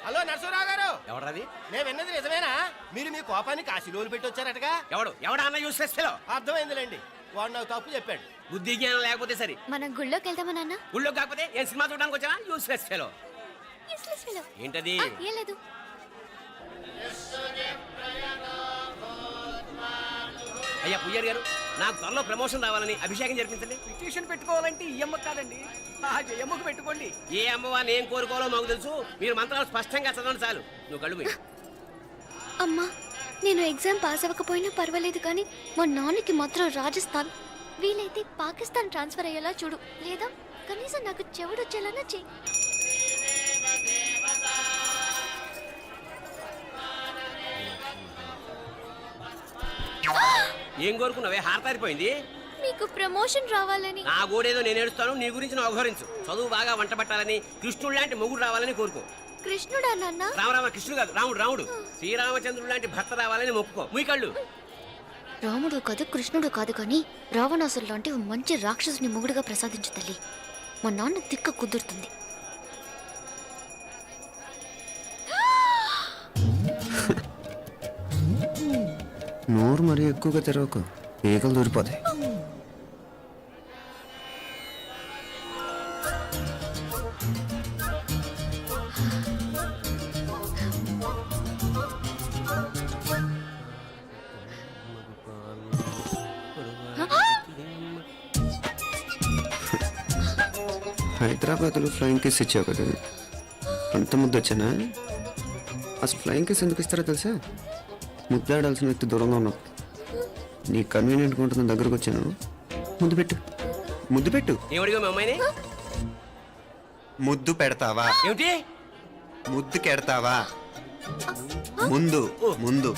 Hello Narasarao గారు. ఎవడది? నేను విన్నది నిజమేనా? మీరు మీ కోపాన్ని కాశీలోలు పెట్టి వచ్చారటగా? ఎవడా అన్న యూస్లెస్ ఫెలో? అర్థమైందిలేండి, వాడు నాకు తప్పు చెప్పాడు. బుద్ధి జ్ఞానం లేకపోతే సరే. మనం గుళ్ళోకి వెళ్దామా నాన్న? ఊళ్ళో కాకపోతే ఏం సినిమా చూడడానికి వచ్చావా? Useless fellow. ఏంటది? ఏం లేదు. అయ్యా పుయ్యారు గారు, నాకు త్వరలో ప్రమోషన్ రావాలని అభిషేకం జరిపించండి. పిటిషన్ పెట్టుకోవాలంటే ఈ అమ్మ కాదండి, ఆ జయమ్మకు పెట్టుకోండి. ఏ అమ్మవారిని ఏం కోరుకోవాలో మాకు తెలుసు. మీరు మంత్రాలు స్పష్టంగా చదవండి చాలు. నువ్వు కళ్ళు పోయి. అమ్మా, నేను ఎగ్జామ్ పాస్ అవ్వకపోయినా పర్వాలేదు, కానీ మా నాన్నకి మాత్రం రాజస్థాన్, వీలైతే పాకిస్తాన్ ట్రాన్స్ఫర్ అయ్యేలా చూడు, లేదా కనీసం నాకు చెవుడొచ్చేలాగా చెయ్యి. ఏం కోరుకున్నావే? హారతారిపోయింది. మీకు ప్రమోషన్ రావాలని. నా గోడేదో నేను ఏడుస్తాను, నీ గురించి నువ్వు అవహరించు. చదువు బాగా వంట పట్టాలని, కృష్ణుడు లాంటి మొగుడు రావాలని కోరుకో. కృష్ణుడా నాన్న? రామరామ, కృష్ణుడు కాదు, రాముడు. శ్రీరామచంద్రుడు లాంటి భర్త రావాలని మొక్కుకో. మీ కళ్ళు. రాముడు కాదు, కృష్ణుడు కాదు, కానీ రావణాసురు లాంటి ఓ మంచి రాక్షసుని మొగుడుగా ప్రసాదించు తల్లి. మా నాన్న తిక్క కుదురుతుంది. నోరు మరీ ఎక్కువగా తెరవకు, ఈగలు దూరిపోతాయి. హైదరాబాద్లో ఫ్లయింగ్ కిస్ ఇచ్చావు కదా, అంత ముద్దు వచ్చానా? అసలు ఫ్లయింగ్ కిస్ ఎందుకు ఇస్తారో తెలుసా? ముద్దాడాల్సిన వ్యక్తి దూరంగా ఉన్నావు. నీ కన్వీనియంట్గా ఉంటుంది, దగ్గరకు వచ్చాను. ముద్దు పెట్టు. ఏమడిగా మీ అమ్మాయిని? ముద్దు పెడతావా? ఏమిటి? ముద్దు కెడతావా? ముందు ముందు.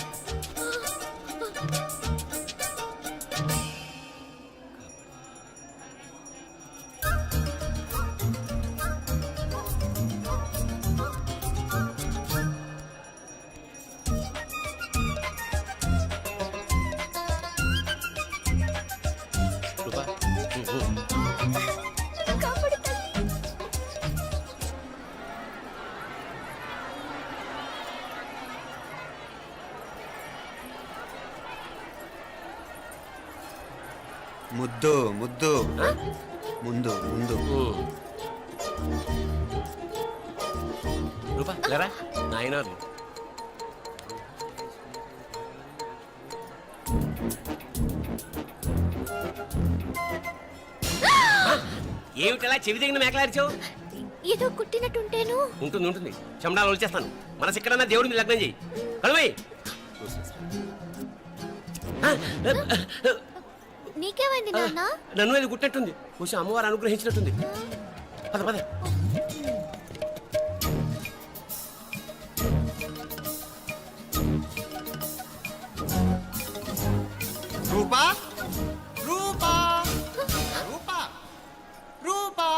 ముద్దు ముద్దు. ముందు ముందు. రూపా లేరా నాయనారు. ఏమిటలా చెవి దగ్గర మేకలారిచావు? ఏదో కుట్టినట్టుంటేను. ఉంటుంది. చెమడాలు వచ్చేస్తాను. మనసు ఎక్కడన్నా దేవుడిని లగ్నం చేయి. కలువై. నీకేమైంది నాన్న? నన్ను అది గుట్టినట్టుంది. కొంచెం అమ్మవారు అనుగ్రహించినట్టుంది. పద పద. రూపా రూపా రూపా రూపా.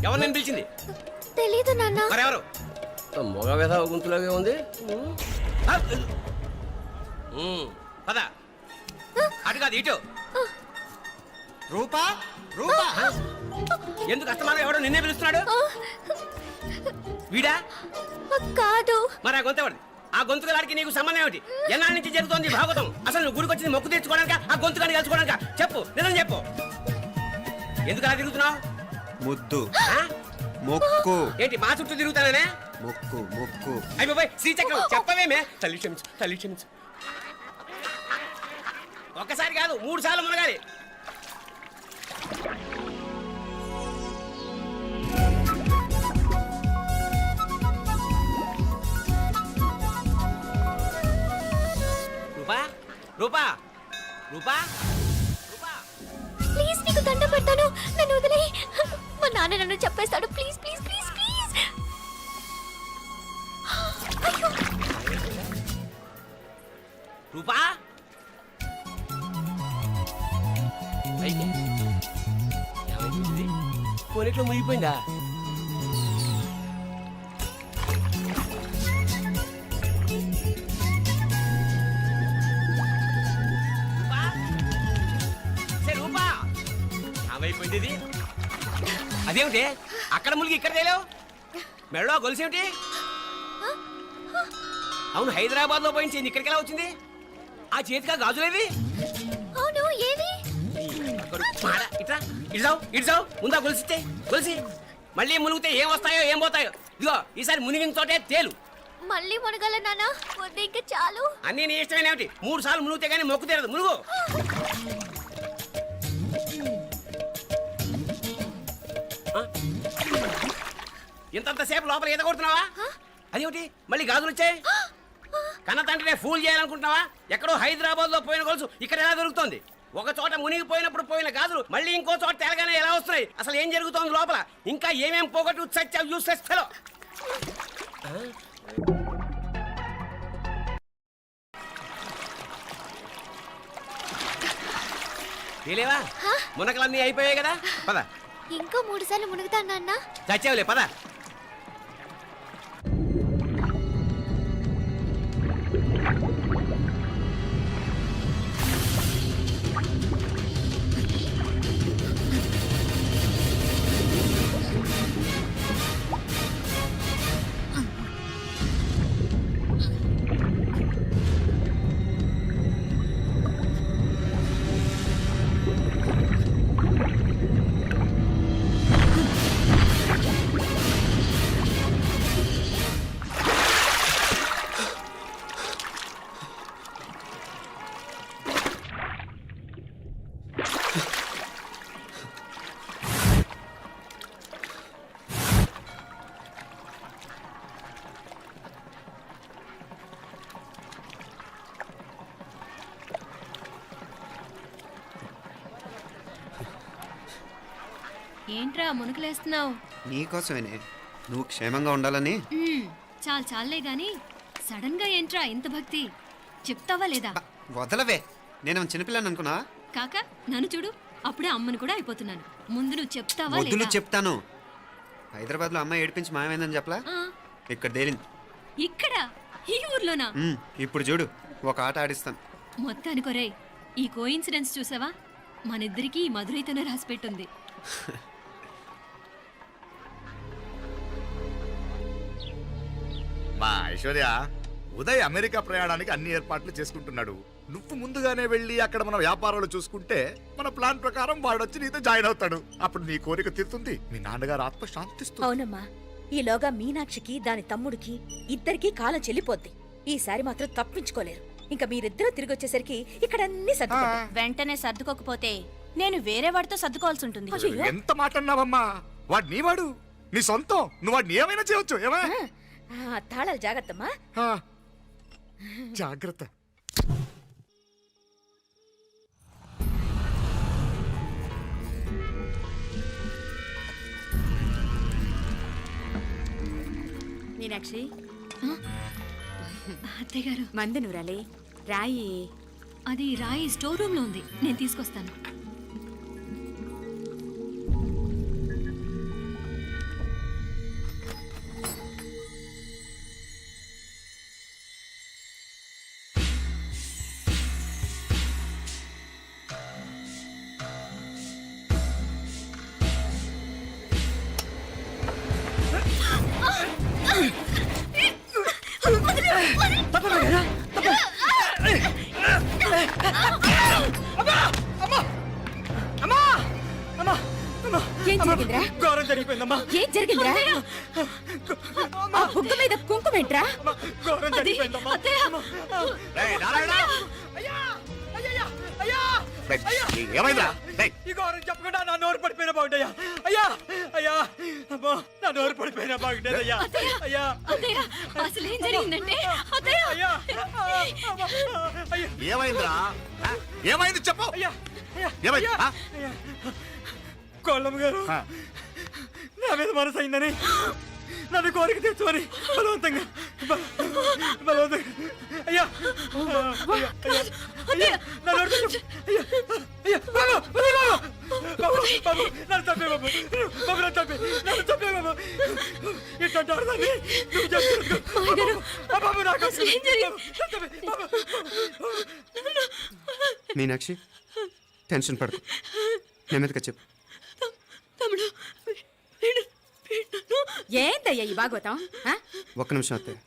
ఎవరు నేను పిలిచింది? తెలీదు నాన్న. మరెవరు? మగ వేధ గుంతులాగే ఉంది. పద. అటు కాదు ఇటు. రూపా రూపా. ఎందుకు అస్తమానం ఎవడో నిన్నే పిలుస్తున్నాడు? వీడా కాదు. మరి ఆ గొంతు ఎవరిది? ఆ గొంతుగాడికి నీకు సంబంధం ఏమిటి? ఎన్నాళ్ళ నుంచి జరుగుతోంది భాగవతం? అసలు నువ్వు గుడికి వచ్చింది మొక్కు తీర్చుకోవడానిక, ఆ గొంతుగాడిని కలుసుకోవడానిక? చెప్పు, నిజం చెప్పు. ఎందుకు అలా తిరుగుతున్నావు? ముద్దు మొక్కు. ఏంటి మా చుట్టూ తిరుగుతానే? మొక్కు మొక్కు. అయిపోయి శ్రీచక్రం చెప్పవేమే? తల్లి క్షమించు. ఒక్కసారి కాదు, 3 సార్లు మునగాలి. రూపా ప్లీజ్, నీకు దండ పెడతాను, నన్ను వదిలేయ్. మా నాన్న నన్ను చెప్పేస్తాడు. Please please please please. అయ్యో. రూపా కొనిట్లో మునిగిపోయిందా? రూపా ఏమైపోయింది? అదేమిటి అక్కడ మునిగి ఇక్కడ తేలేవు? మెడలో గొలుసు ఏమిటి? అవును, హైదరాబాద్ లో పోయించింది ఇక్కడికి ఎలా వచ్చింది? ఆ చేతిగా గాజులేవి? అవును ఏవి? ఇట్రా ఇడ్సావు ముందా గొలిసితే గొలిసి మళ్ళీ మునిగితే ఏం వస్తాయో ఏం పోతాయో. ఇదిగో ఈసారి మునిగిన చోటే తేలు. మళ్ళీ మునగల నాన్న, వద్దు ఇంకా చాలు. అన్నీ నీ ఇష్టమైన ఏమిటి? 3 సార్లు మునిగితే కానీ మొక్కు తీరదు. మునుగు. ఇంతంతసేపు లోపల ఈత కొడుతున్నావా? అదేమిటి మళ్ళీ గాజులు వచ్చాయి? కన్న తండ్రినే ఫూల్ చేయాలనుకుంటున్నావా? ఎక్కడో హైదరాబాద్ లో పోయిన గొలుసు ఇక్కడ ఎలా దొరుకుతుంది? ఒక చోట మునిగిపోయినప్పుడు పోయిన గాజులు మళ్ళీ ఇంకో చోట తేలగానే ఎలా వస్తున్నాయి? అసలు ఏం జరుగుతోంది లోపల? ఇంకా ఏమేం పోగొట్టు చచ్చావు యూస్లెస్ ఫెలో. తెలియవా? మునకలన్నీ అయిపోయాయి కదా, పద. ఇంకో 3 సార్లు మునుగుతాను నాన్న. చచ్చావులే, పద. ఏంట్రా మునుకులేస్తున్నావు? నీకోసమేనే, నువ్వు క్షేమంగా ఉండాలని. చాలే గాని సడన్ గా ఏంట్రా ఇంత భక్తి? చెప్తావా లేదా? వదలవే, నేను చిన్నపిల్లని అనుకున్నా. కాక నన్ను చూడు, అప్పుడే అమ్మని కూడా అయిపోతున్నాను. ముందు నువ్వు చెప్తావా వద్దులు లేదా? చెప్తాను. హైదరాబాద్ లో అమ్మాయి ఏడిపించి మాయమైందని చెప్పలా, ఆ, ఇక్కడ తేలింది. ఇక్కడ ఈ ఊర్లోనా? ఇప్పుడు చూడు, ఒక ఆట ఆడిస్తాను. మొత్తానికొరేయ్, ఈ కోయిన్సిడెన్స్ చూసావా? మనిద్దరికీ ఈ మధురైతోనే రాసిపెట్టుంది. మా ఐశ్వర్య, ఉదయ్ అమెరికా ప్రయాణానికి అన్ని ఏర్పాట్లు చేసుకుంటున్నాడు. నువ్వు ముందుగానే వెళ్ళి అక్కడ మన వ్యాపారాలు చూసుకుంటే మన ప్లాన్ ప్రకారం వాడు వచ్చి నీతో జాయిన్ అవుతాడు. అప్పుడు నీ కోరిక తీరుతుంది, మీ నాన్నగారు ఆత్మ శాంతిస్తుంది. అవునమ్మా, ఈలోగా మీనాక్షికి దాని తమ్ముడికి ఇద్దరికీ కాలం చెల్లిపోద్ది. ఈసారి మాత్రం తప్పించుకోలేరు. ఇంకా మీరిద్దరూ తిరిగి వచ్చేసరికి ఇక్కడ అన్ని సర్దుకుంటాయి. వెంటనే సర్దుకోకపోతే నేను వేరే వాడితో సర్దుకోవాల్సి ఉంటుంది. ఎంత మాట అన్నావమ్మా? వాడు నీ వాడు, నీ సొంతం. నువ్వు వాడిని ఏమైనా చేయొచ్చు. ఏమా తాళాలు జాగ్రత్తమ్మా. జాగ్రత్త. మీనాక్షి, అత్తయ్య గారు, మందు నూరాలి, రాయి. అది రాయి స్టోర్ రూమ్ లో ఉంది, నేను తీసుకొస్తాను. ఏం జరిగిందిరా? ఘోరం జరిగిపోయిందమ్మా. ఏం జరిగిందిరా? ఆ బుగ్గ మీద కుంకుమేంట్రా? ఘోరం జరిగిపోయిందమ్మా. ఏమైందా? ఈ ఘోరం చెప్పకుండా నా నోరు పడిపోయినా బాగుంటాయా? అయ్యా అయ్యా, అమ్మో, నా నోరు పడిపోయినా బాగుండేదయ్యా. అయ్యా అత్తయ్య, అసలు ఏం జరిగిందంటే అత్తయ్య, అయ్యా, అయ్యా, ఏమైందిరా? ఏమైంది చెప్పు. అయ్యా, ఏమైంది? అయ్యా. కోళ్ళమ్మ గారు నా మీద మనసు అయిందని నన్ను కోరిక తెచ్చుకొని బలవంతంగా అయ్యా అయ్యా నా నోరు తెచ్చు. అయ్యా అయ్యా, బాబు బాబు నన్ను చంపే బాబు, బాబు నన్ను చంపే బాబు. ఇట్లాంటి ఆడదాన్ని నువ్వు చెప్తున్నావు బాబు. నాకు మీనాక్షి, టెన్షన్ పడకు, నెమ్మదిగా చెప్పు. తమ్ముడు, వీడు నన్ను ఏంటయ్యా ఈ భాగవతం ఆ? ఒక్క నిమిషం అత్తయ్య.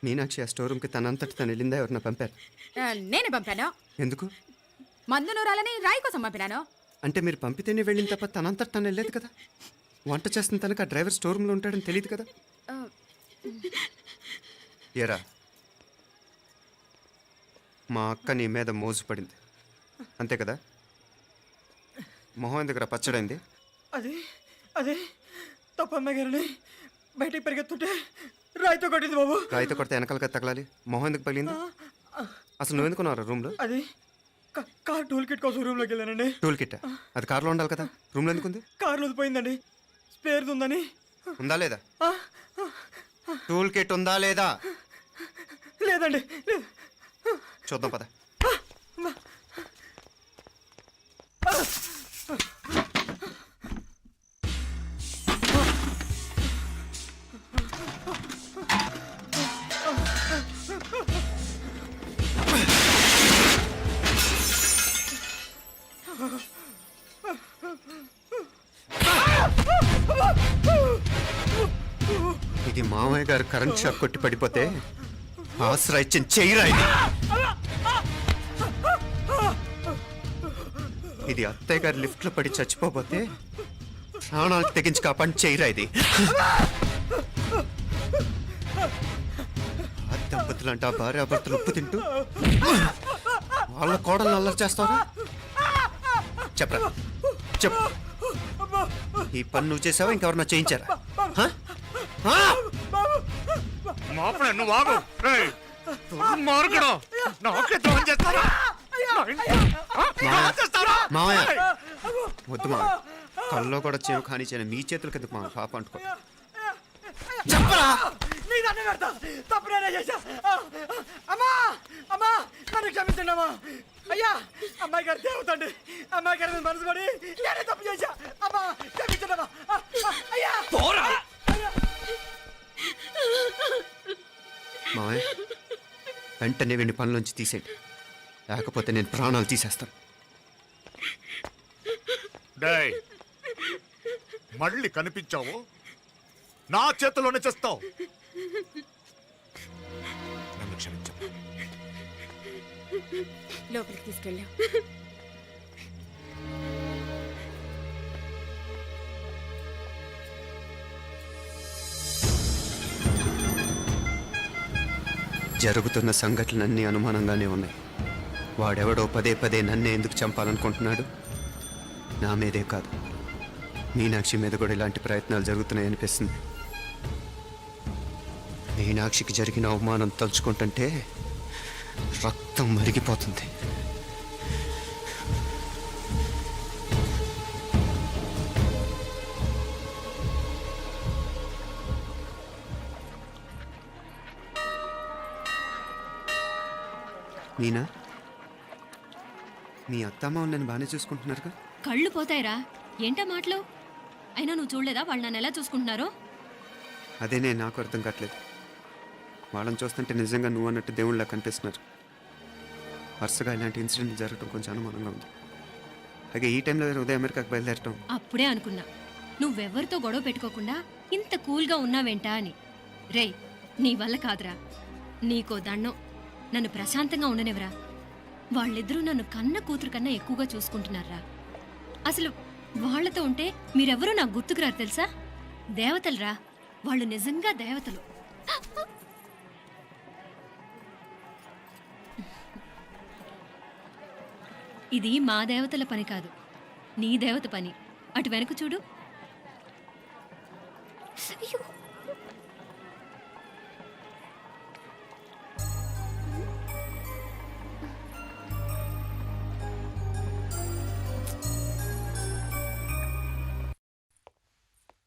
మీనాక్షి ఆ స్టోర్ రూమ్కి తనంతటి తను వెళ్ళిందా ఎవరన్నా పంపారు? నేనే పంపాను. ఎందుకు? మందు నూరాలని రాయి కోసం పంపినాను. అంటే మీరు పంపితేనే వెళ్ళింది తప్ప తనంతటి తను వెళ్ళలేదు కదా. వంట చేస్తున్న తనకు ఆ డ్రైవర్ స్టోర్ రూమ్లో ఉంటాడని తెలియదు కదా. ఏరా, మా అక్క నీ మీద మోజు పడింది అంతే కదా. మొహం దగ్గర పచ్చడైంది. అదే తప్ప అమ్మాయి గారిని బయటికి పరిగెత్తుంటే రాయితో కొట్టింది బాబు. రాయితో కొడితే వెనకాలగా తగలాలి. మొహం ఎందుకు పగిలింది? అసలు నువ్వు ఎందుకున్నావు రూమ్లో? అది కార్ టూల్ కిట్ కోసం రూమ్లోకి వెళ్ళానండి. టూల్ కిట్ అది కార్లో ఉండాలి కదా, రూమ్లో ఎందుకుంది? కార్లో పోయిందండి, స్పేర్ ఉందని. ఉందా లేదా? టూల్ కిట్ ఉందా లేదా? లేదండి, లేదు. చూద్దాం పద. ఇది మామయ్య గారు కరెంట్ షాక్ కొట్టి పడిపోతే ఆసరా ఇచ్చిన చెయ్యిరా ఇది. ఇది అత్తయ్య గారు లిఫ్ట్ లో పడి చచ్చిపోతే ప్రాణాలకు తెగించి కాపాడి చెయ్యిరా ఇది. ఆ దంపతులు అంట భార్యాభర్తలు ఉప్పు తింటూ వాళ్ళ కోడలు అల్లరి చేస్తారా? చెప్పరా, చెప్పు. ఈ పని నువ్వు చేసావా ఇంకెవరన్నా చేయించారా? హ? హ? మాపడే నువ్వు ఆగు. రేయ్, దుర్మార్గుడు. నాకే ద్రోహం చేస్తారా? మావయ్య వద్దు మావయ్య, కల్లో కూడా చేవు కానిచ్చాను మీ చేతుల కింద మా పాప అంటుకో. చెప్పరా? నీ దండం పెడతా, తప్పు నేనే చేశా. అమ్మా అమ్మా నన్ను క్షమించండి అమ్మా. అయ్యా, అమ్మాయి గారు దేవతండి, అమ్మాయి గారి మీద మనసు పడి నేనే తప్పు చేశా. అమ్మా క్షమించండి అమ్మా. అయ్యా మావయ్య వెంటనే వీడిని పనిలోంచి తీసేయండి, లేకపోతే నేను ప్రాణాలు తీసేస్తాను. డేయ్, మళ్ళీ కనిపించావు నా చేతిలోనే చేస్తావు. నన్ను క్షమించు. లోపలికి తీసుకెళ్ళాం. జరుగుతున్న సంఘటనలన్నీ అనుమానంగానే ఉన్నాయి. వాడెవడో పదే పదే నన్నే ఎందుకు చంపాలనుకుంటున్నాడు? నా మీదే కాదు, మీనాక్షి మీద కూడా ఇలాంటి ప్రయత్నాలు జరుగుతున్నాయి అనిపిస్తుంది. మీనాక్షికి జరిగిన అవమానం తలుచుకుంటుంటే రక్తం మరిగిపోతుంది. మీనా, మీ అత్తమ్మ నన్ను బాగానే చూసుకుంటున్నారుగా? కళ్ళు పోతాయిరా, ఏంటా మాటలు? అయినా నువ్వు చూడలేదా వాళ్ళు నన్ను ఎలా చూసుకుంటున్నారో? అదేనే నాకు అర్థం కావట్లేదు. వాళ్ళని చూస్తుంటే నిజంగా నువ్వు అన్నట్టు దేవుళ్ళ కనిపిస్తున్నారు. వరుసగా ఇలాంటి ఇన్సిడెంట్ జరగడం కొంచెం అనుమానంగా ఉంది. అలాగే ఈ టైంలో ఉదయం అమెరికాకు బయలుదేరటం. అప్పుడే అనుకున్నా నువ్వెవరితో గొడవ పెట్టుకోకుండా ఇంత కూల్గా ఉన్నావేంటా అని. రేయ్, నీ వల్ల కాదురా, నీకో దండం, నన్ను ప్రశాంతంగా ఉండనివరా. వాళ్ళిద్దరూ నన్ను కన్న కూతురు కన్నా ఎక్కువగా చూసుకుంటున్నారా. అసలు వాళ్లతో ఉంటే మీరెవరూ నాకు గుర్తుకురారు తెలుసా? దేవతలురా, వాళ్ళు నిజంగా దేవతలు. ఇది మా దేవతల పని కాదు, నీ దేవత పని. అటు వెనక చూడు. అయ్యో,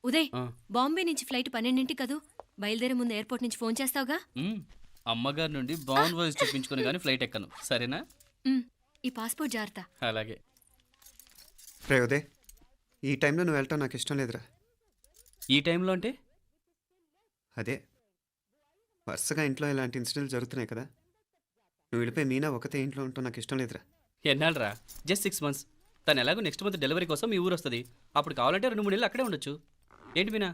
ఉదయ్, బాంబే నుంచి ఫ్లైట్ 12ంటికి కదూ. బయలుదేరే ముందు ఎయిర్పోర్ట్ నుంచి ఫోన్ చేస్తావుగా? అమ్మగారి నుండి బాండ్ వాయిస్ చూపించుకుని కానీ ఫ్లైట్ ఎక్కను, సరేనా? ఈ పాస్పోర్ట్ జాగ్రత్త. అలాగే. రే ఉదయ్, ఈ టైంలో నువ్వు వెళ్ళటం నాకు ఇష్టం లేదురా. ఈ టైంలో అంటే? అదే వరుసగా ఇంట్లో ఇలాంటి ఇన్సిడెంట్లు జరుగుతున్నాయి కదా, నువ్వు వెళ్ళిపోయి మీనా ఒకతే ఇంట్లో ఉంటావు నాకు ఇష్టం లేదురా. ఎన్నాళ్ళరా? Just 6 months. తను ఎలాగో నెక్స్ట్ మంత్ డెలివరీ కోసం మీ ఊరు వస్తుంది. అప్పుడు కావాలంటే 2-3 నెలలు అక్కడే ఉండొచ్చు. ఏంటి మీనా?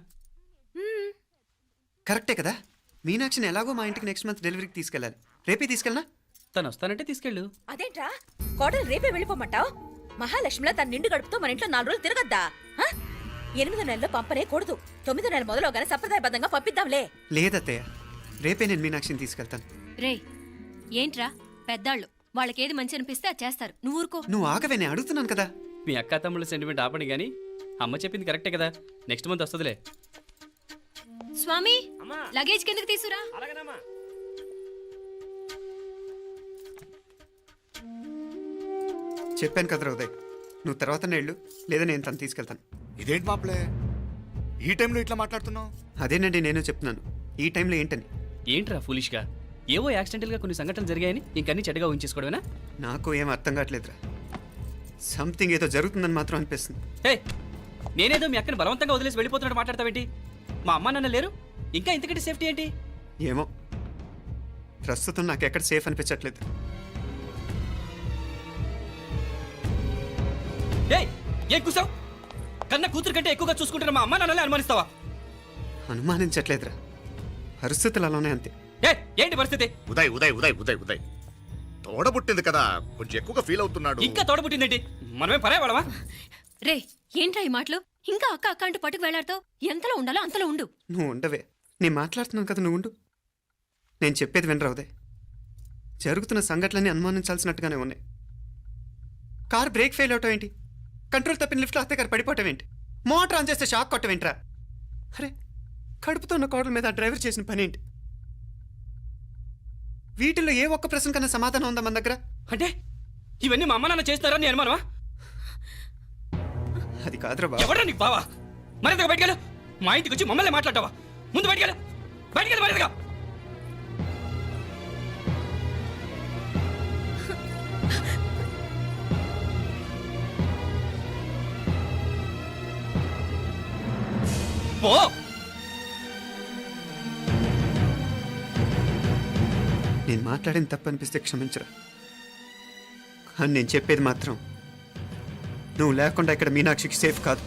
కరెక్టే కదా మీనాక్షిని ఎలాగో మా ఇంటికి నెక్స్ట్ మంత్ డెలివరీకి తీసుకెళ్ళాలి. రేపే తీసుకెళ్ళనా? తను వస్తానంటే తీసుకెళ్ళు. అదేంట్రా కోడలు రేపే వెళ్ళిపోమంటావు? మహాలక్ష్మిలా తన నిండు గడుపుతో మన ఇంట్లో 4 రోజులు తిరగద్దా? 8వ నెలలో పంపనే కూడదు. 9వ నెల మొదలుగానే సంప్రదాయబద్ధంగా పంపిద్దాంలే. లేదత్తయ్య, రేపే నేను మీనాక్షిని తీసుకెళ్తాను. రేయ్ ఏంట్రా పెద్దాళ్ళు వాళ్ళకేది మంచి అనిపిస్తే అది చేస్తారు. నువ్వు ఊరుకో. నువ్వు ఆగవే, నేను అడుగుతున్నాను కదా. మీ అక్క తమ్ముళ్ళ సెంటిమెంట్ ఆపండి కానీ అమ్మ చెప్పింది కరెక్టే కదా, నెక్స్ట్ మంత్ వస్తుందిలే. స్వామి లగేజ్ కిందకి తీసురా. అలాగేనమ్మా. చెప్పాను కదరా ఉదయ్, నువ్వు తర్వాత నేళ్ళు లేదా నేను తను తీసుకెళ్తాను. ఇదేంటి మాప్లే ఈ టైంలో ఇట్లా మాట్లాడుతున్నావు? అదేనండి నేను చెప్తున్నాను, ఈ టైంలో ఏంటని. ఏంట్రా ఫులిష్గా ఏవో యాక్సిడెంటల్గా కొన్ని సంఘటనలు జరిగాయని ఇంకన్నీ చెడ్డగా ఊహించేసుకోవడమేనా? నాకు ఏం అర్థం కావట్లేదురా. సంథింగ్ ఏదో జరుగుతుందని మాత్రం అనిపిస్తుంది. హే, నేనేదో మీ అక్కని బలవంతంగా వదిలేసి వెళ్ళిపోతున్నట్టు మాట్లాడతావేంటి? మా అమ్మ నాన్న లేరు, ఇంకా ఇంతకంటే సేఫ్టీ ఏంటి? ఏమో, ప్రస్తుతం నాకు ఎక్కడ సేఫ్ అనిపించట్లేదు. ఏయ్, ఏం కూసావు? కన్న కూతురు కంటే ఎక్కువగా చూసుకుంటున్న మా అమ్మ నాన్నలే అనుమానిస్తావా? అనుమానించట్లేదురా, పరిస్థితులు అలానే అంతే. ఏ ఏంటి పరిస్థితి? ఉదయ్ ఉదయ్ ఉదయ్ ఉదయ్ ఉదయ్ తోడబుట్టింది కదా, కొంచెం ఎక్కువగా ఫీల్ అవుతున్నాడు. ఇంకా తోడబుట్టిందేంటి? మనమే పరాయవాడవా? రే ఏంట్రా ఈ మాటలు? ఇంకా అక్క అక్క అంటూ పట్టుకు వెళ్లాడుతావు. ఎంతలో ఉండాలో అంతలో ఉండు. నువ్వు ఉండవే, నేను మాట్లాడుతున్నాను కదా, నువ్వు ఉండు. నేను చెప్పేది వినరా ఉదయ్, జరుగుతున్న సంఘటనలన్నీ అనుమానించాల్సినట్టుగానే ఉన్నాయి. కార్ బ్రేక్ ఫెయిల్ అవటం ఏంటి? కంట్రోల్ తప్పిన లిఫ్ట్లో అత్తే గారు పడిపోవటం ఏంటి? మోటార్ ఆన్ చేస్తే షాక్ కొట్టం ఏంట్రా? అరే, కడుపుతో ఉన్న కోడల మీద ఆ డ్రైవర్ చేసిన పని ఏంటి? వీటిల్లో ఏ ఒక్క ప్రశ్న కన్నా సమాధానం ఉందా మన దగ్గర? అంటే ఇవన్నీ మా అమ్మ నాన్న చేస్తారని నీ అనుమానమా? అది కాదురా బాబు. ఎవరా నీకు బావా? మరింతగా బయటకెళ్ళు. మా ఇంటికి వచ్చి మమ్మల్ని మాట్లాడతావా? ముందు బయటకెళ్ళు, బయటకెళ్ళు మరింతగా. పో. నేను మాట్లాడిన తప్పు అనిపిస్తే క్షమించరా, కానీ నేను చెప్పేది మాత్రం నువ్వు లేకుండా ఇక్కడ మీనాక్షికి సేఫ్ కాదు.